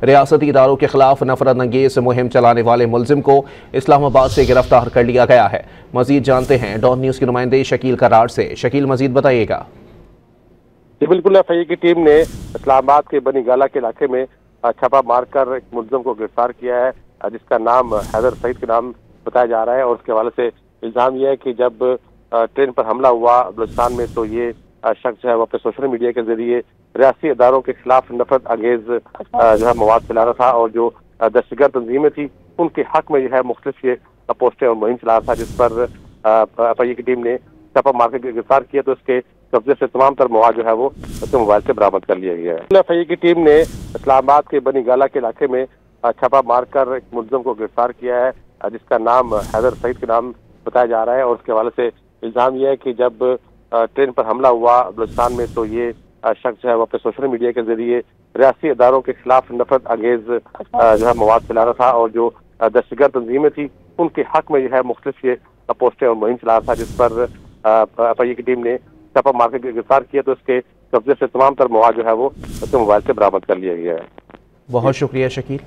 ریاستی اداروں کے خلاف نفرت انگیز مہم چلانے والے ملزم کو اسلام آباد سے گرفتار کر لیا گیا ہے۔ مزید جانتے ہیں ڈان نیوز کے نمائندے شکیل کراڑ سے۔ شکیل، مزید بتائیے گا۔ جی بالکل، ایف آئی اے کی ٹیم نے اسلام آباد کے بنی گالہ کے علاقے میں چھاپا مار کر ایک ملزم کو گرفتار کیا ہے، جس کا نام حیدر سعید کے نام بتایا جا رہا ہے، اور اس کے حوالے سے الزام یہ ہے کہ جب ٹرین پر حملہ ہوا بلوچستان میں تو یہ شخص جو ہے وہ اپنے سوشل میڈیا کے ذریعے ریاستی اداروں کے خلاف نفرت انگیز جو ہے مواد پھیلا رہا تھا، اور جو دہشت گرد تنظیمیں تھیں ان کے حق میں جو ہے مختلف یہ پوسٹیں اور مہم چلا رہا تھا، جس پر ایف آئی اے کی ٹیم نے چھاپا مار کے گرفتار کیا تو اس کے قبضے سے تمام تر مواد جو ہے وہ اس کے موبائل سے برآمد کر لیا گیا ہے۔ ایف آئی اے کی ٹیم نے اسلام آباد کے بنی گالہ کے علاقے میں چھاپا مار کر ایک ملزم کو گرفتار کیا ہے، جس کا نام حیدر سعید کے نام بتایا جا رہا ہے، اور اس کے حوالے سے الزام یہ ہے کہ جب ٹرین پر حملہ ہوا بلوچستان میں تو یہ شخص جو ہے وہ اپنے سوشل میڈیا کے ذریعے ریاستی اداروں کے خلاف نفرت انگیز جو ہے مواد پھیلا رہا تھا، اور جو دہشت گرد تنظیمیں تھیں ان کے حق میں جو ہے مختلف یہ پوسٹیں اور مہم چلا رہا تھا، جس پر ایف آئی اے کی ٹیم نے چھاپا مار کے گرفتار کیا تو اس کے قبضے سے تمام تر مواد جو ہے وہ اس کے موبائل سے برآمد کر لیا گیا ہے۔ بہت شکریہ شکیل۔